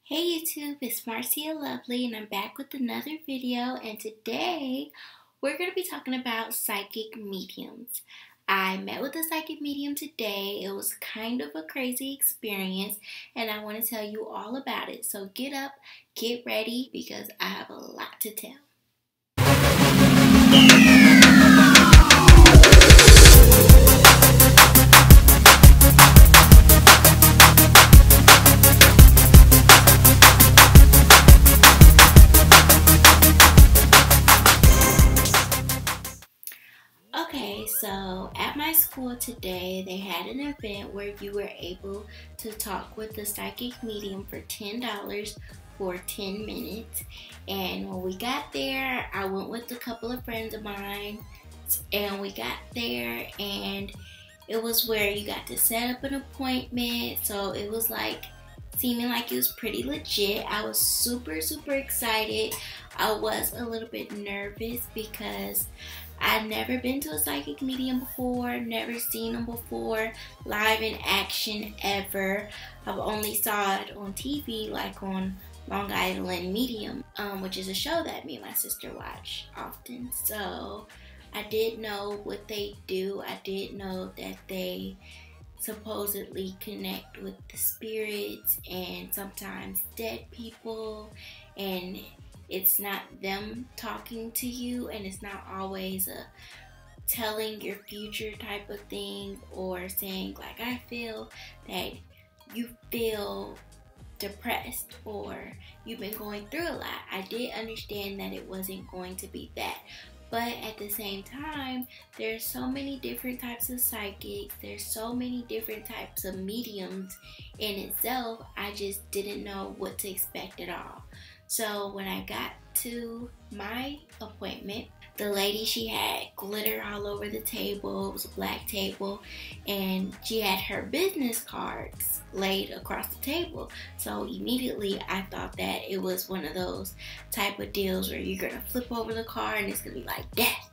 Hey YouTube, it's Marcia Lovelyy and I'm back with another video, and today we're going to be talking about psychic mediums. I met with a psychic medium today. It was kind of a crazy experience and I want to tell you all about it. So get up, get ready, because I have a lot to tell. Okay, so at my school today, they had an event where you were able to talk with the psychic medium for $10 for 10 minutes. And when we got there, I went with a couple of friends of mine, and we got there, and it was where you got to set up an appointment. So it was like seeming like it was pretty legit. I was super excited. I was a little bit nervous because I've never been to a psychic medium before, never seen them before, live in action ever. I've only saw it on TV, like on Long Island Medium, which is a show that me and my sister watch often. So I did know what they do. I did know that they supposedly connect with the spirits and sometimes dead people, and it's not them talking to you, and it's not always a telling your future type of thing, or saying like, I feel that you feel depressed or you've been going through a lot. I did understand that it wasn't going to be that. But at the same time, there's so many different types of psychics. There's so many different types of mediums in itself. I just didn't know what to expect at all. So when I got to my appointment, the lady, she had glitter all over the table. It was a black table, and she had her business cards laid across the table. So immediately I thought that it was one of those type of deals where you're gonna flip over the card and it's gonna be like death.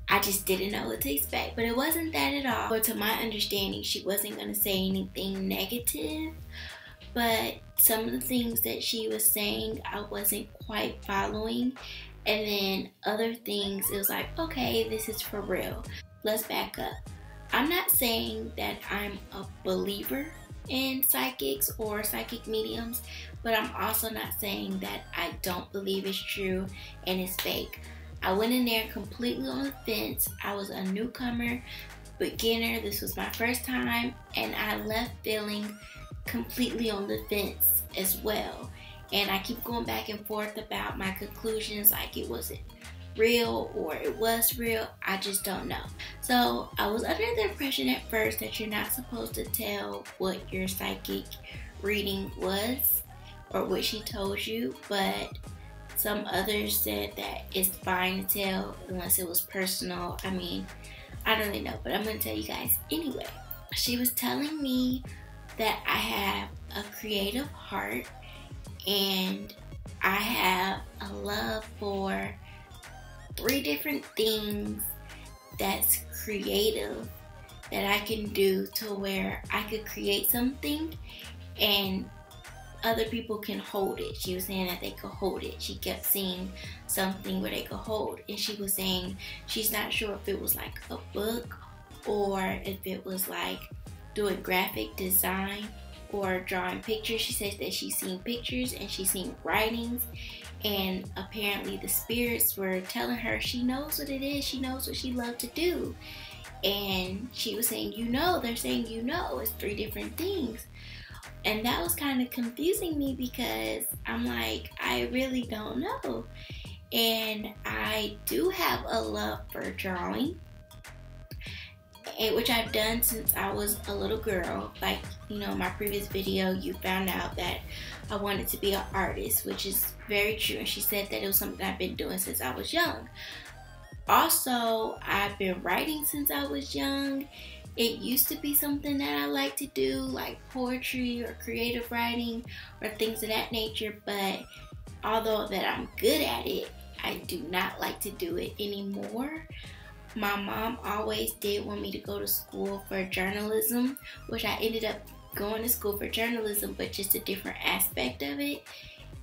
I just didn't know what to expect, but it wasn't that at all. But to my understanding, she wasn't gonna say anything negative. But some of the things that she was saying, I wasn't quite following. And then other things, it was like, okay, this is for real. Let's back up. I'm not saying that I'm a believer in psychics or psychic mediums, but I'm also not saying that I don't believe it's true and it's fake. I went in there completely on the fence. I was a newcomer, beginner. This was my first time, and I left feeling completely on the fence as well. And I keep going back and forth about my conclusions, like it wasn't real or it was real. I just don't know. So I was under the impression at first that you're not supposed to tell what your psychic reading was or what she told you, but some others said that it's fine to tell unless it was personal. I mean, I don't really know, but I'm going to tell you guys anyway. She was telling me that I have a creative heart, and I have a love for 3 different things that's creative that I can do, to where I could create something and other people can hold it. She was saying that they could hold it. She kept seeing something where they could hold, and she was saying she's not sure if it was like a book or if it was like doing graphic design or drawing pictures. She says that she's seen pictures and she's seen writings, and apparently the spirits were telling her she knows what it is, she knows what she loved to do. And she was saying, they're saying it's 3 different things. And that was kind of confusing me, because I'm like, I really don't know. And I do have a love for drawing, which I've done since I was a little girl. Like, my previous video, you found out that I wanted to be an artist, which is very true. And she said that it was something I've been doing since I was young. Also, I've been writing since I was young. It used to be something that I like to do, like poetry or creative writing or things of that nature. But although that I'm good at it, I do not like to do it anymore. My mom always did want me to go to school for journalism, which I ended up going to school for journalism, but just a different aspect of it.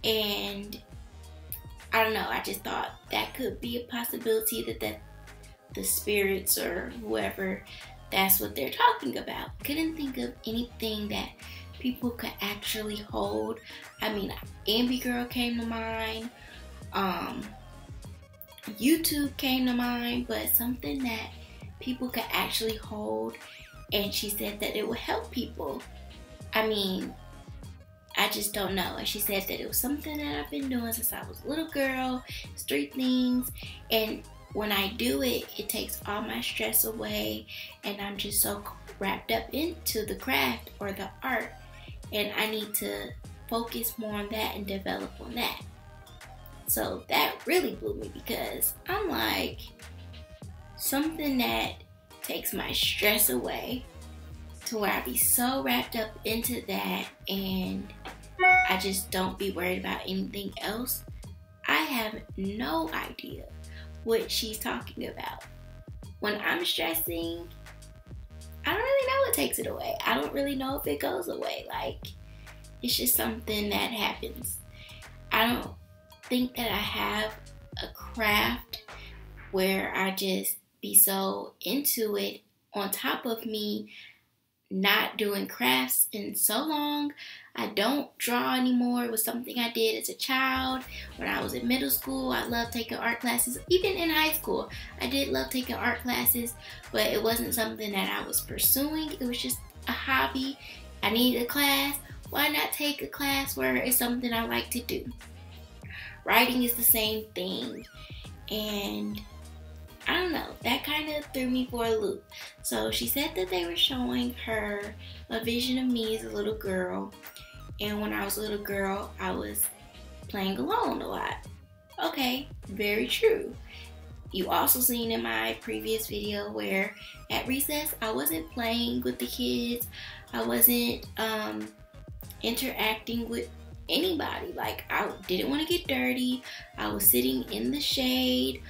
And I don't know, I just thought that could be a possibility that the spirits or whoever, that's what they're talking about. Couldn't think of anything that people could actually hold. I mean, Ambi Girl came to mind, YouTube came to mind, but something that people could actually hold, and she said that it would help people. I mean, I just don't know. And she said that it was something that I've been doing since I was a little girl. It's 3 things, and when I do it, it takes all my stress away, and I'm just so wrapped up into the craft or the art, and I need to focus more on that and develop on that. So that really blew me, because I'm like, something that takes my stress away, to where I be so wrapped up into that and I just don't be worried about anything else. I have no idea what she's talking about. When I'm stressing, I don't really know what takes it away. I don't really know if it goes away. Like, it's just something that happens. I don't think that I have a craft where I just be so into it, on top of me not doing crafts in so long. I don't draw anymore. It was something I did as a child. When I was in middle school, I loved taking art classes. Even in high school, I did love taking art classes, but it wasn't something that I was pursuing. It was just a hobby. I needed a class. Why not take a class where it's something I like to do? Writing is the same thing. And I don't know, that kind of threw me for a loop. So she said that they were showing her a vision of me as a little girl. And when I was a little girl, I was playing alone a lot. Okay, very true. You also seen in my previous video where at recess, I wasn't playing with the kids. I wasn't interacting with anybody. Like, I didn't want to get dirty. I was sitting in the shade.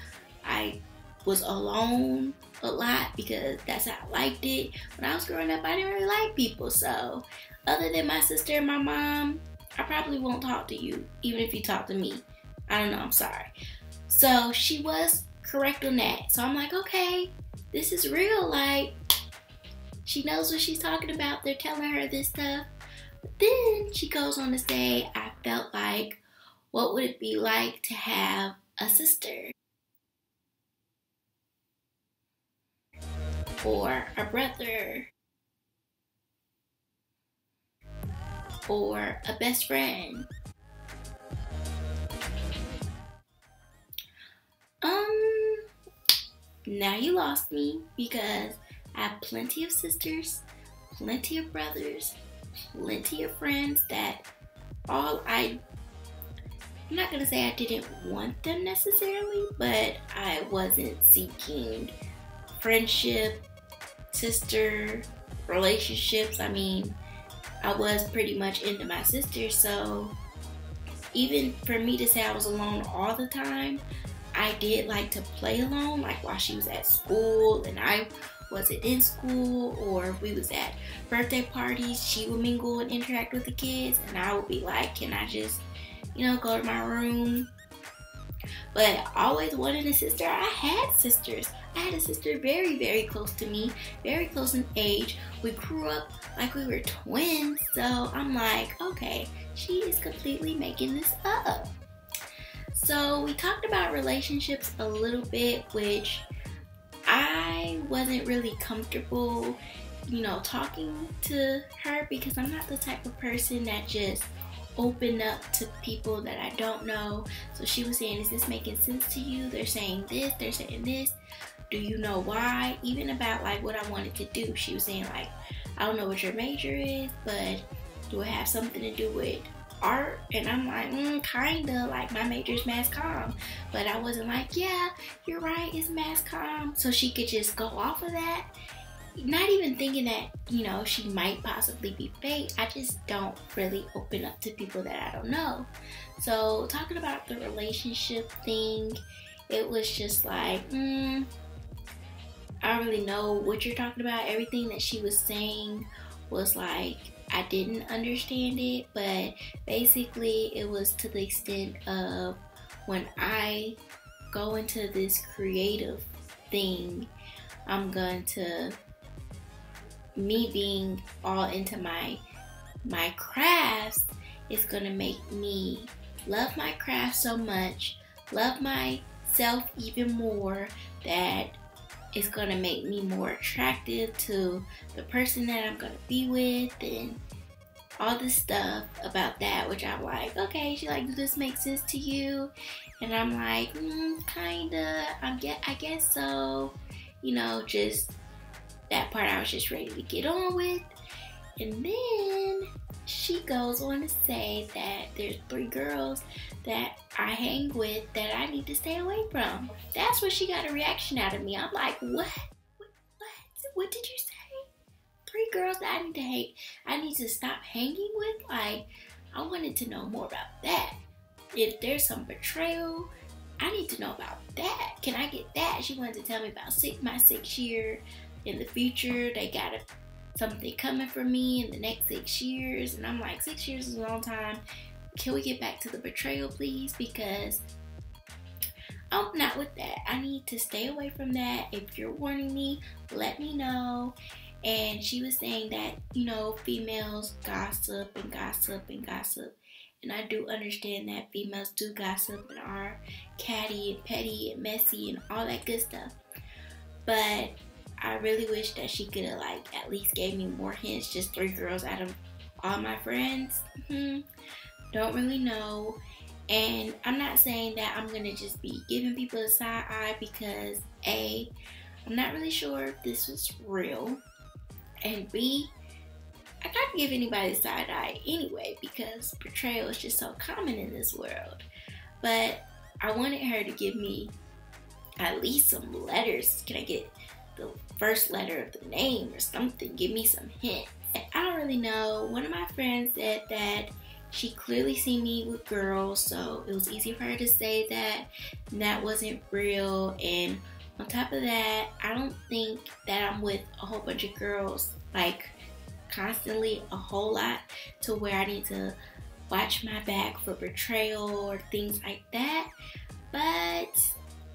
I was alone a lot because that's how I liked it. When I was growing up, I didn't really like people. So other than my sister and my mom, I probably won't talk to you, even if you talk to me. I don't know, I'm sorry. So she was correct on that. So I'm like, okay, this is real. Like, she knows what she's talking about. They're telling her this stuff. But then she goes on to say, I felt like, what would it be like to have a sister? Or a brother? Or a best friend? Now you lost me, because I have plenty of sisters, plenty of brothers, plenty of friends that I'm not going to say I didn't want them necessarily, but I wasn't seeking friendship, sister, relationships. I mean, I was pretty much into my sister, so even for me to say I was alone all the time, I did like to play alone, like while she was at school and I wasn't in school, or if we was at birthday parties, she would mingle and interact with the kids, and I would be like, can I just, go to my room? But I always wanted a sister. I had sisters. I had a sister very, very close to me, very close in age. We grew up like we were twins, so I'm like, okay, she is completely making this up. So we talked about relationships a little bit, which I wasn't really comfortable, talking to her, because I'm not the type of person that just open up to people that I don't know. So she was saying, is this making sense to you? They're saying this, they're saying this. Do you know why? Even about like what I wanted to do. She was saying like, I don't know what your major is, but do it have something to do with art? And I'm like, kinda, like my major is mass comm. But I wasn't like, yeah, you're right, it's mass comm. So she could just go off of that. Not even thinking that, she might possibly be fake. I just don't really open up to people that I don't know. So talking about the relationship thing, it was just like, I don't really know what you're talking about. Everything that she was saying was like I didn't understand it, but basically it was to the extent of when I go into this creative thing, I'm going to, me being all into my crafts is going to make me love my craft so much, love myself even more, that it's going to make me more attractive to the person that I'm going to be with, and all this stuff about that, which I'm like, okay, she like, does this make sense to you? And I'm like, kinda, I guess so. You know, just that part I was just ready to get on with. And then she goes on to say that there's 3 girls that I hang with that I need to stay away from. That's when she got a reaction out of me. I'm like, what? What did you say? 3 girls that I need to stop hanging with? Like, I wanted to know more about that. If there's some betrayal, I need to know about that. Can I get that? She wanted to tell me about my 6th year in the future. They got something coming for me in the next 6 years. And I'm like, 6 years is a long time. Can we get back to the betrayal, please? Because I'm not with that. I need to stay away from that. If you're warning me, let me know. And she was saying that, you know, females gossip and gossip and gossip. And I do understand that females do gossip and are catty and petty and messy and all that good stuff. But I really wish that she could have, like, at least gave me more hints. Just 3 girls out of all my friends. Don't really know. And I'm not saying that I'm going to just be giving people a side eye, because A, I'm not really sure if this was real. And B, I can't give anybody a side eye anyway, because betrayal is just so common in this world. But I wanted her to give me at least some letters. Can I get the first letter of the name or something? Give me some hints. I don't really know. One of my friends said that she clearly seen me with girls, so it was easy for her to say that that wasn't real. And on top of that, I don't think that I'm with a whole bunch of girls, like, constantly a whole lot, to where I need to watch my back for betrayal or things like that. But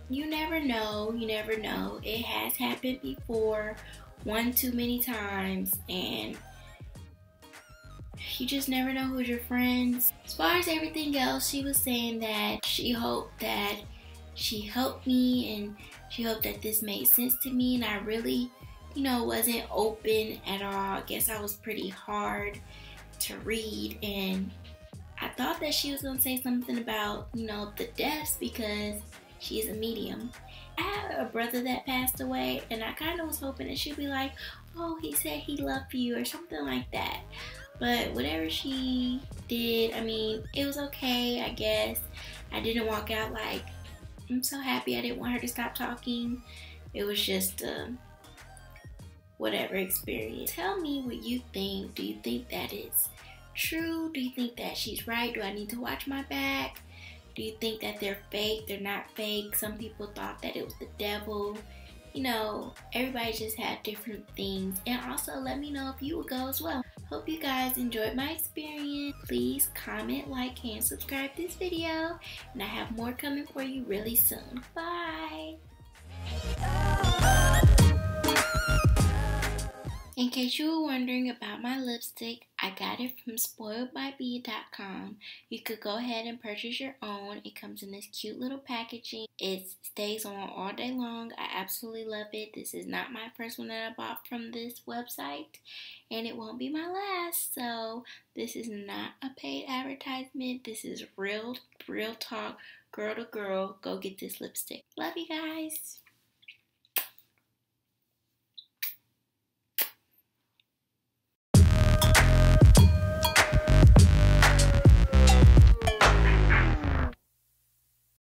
you never know. You never know. It has happened before, one too many times, and you just never know who's your friends. As far as everything else, she was saying that she hoped that she helped me, and she hoped that this made sense to me, and I really, you know, wasn't open at all. I guess I was pretty hard to read, and I thought that she was going to say something about, you know, the deaths, because she's a medium. I have a brother that passed away, and I kind of was hoping that she'd be like, oh, he said he loved you or something like that. But whatever she did, I mean, it was okay, I guess. I didn't walk out like, I'm so happy. I didn't want her to stop talking. It was just whatever experience. Tell me what you think. Do you think that it's true? Do you think that she's right? Do I need to watch my back? Do you think that they're fake? They're not fake. Some people thought that it was the devil. You know, everybody just had different things. And also let me know if you would go as well. Hope you guys enjoyed my experience. Please comment, like, and subscribe this video. And I have more coming for you really soon. Bye! In case you were wondering about my lipstick, I got it from spoiledbybee.com. You could go ahead and purchase your own. It comes in this cute little packaging. It stays on all day long. I absolutely love it. This is not my first one that I bought from this website, and it won't be my last. So this is not a paid advertisement. This is real talk, girl to girl. Go get this lipstick. Love you guys.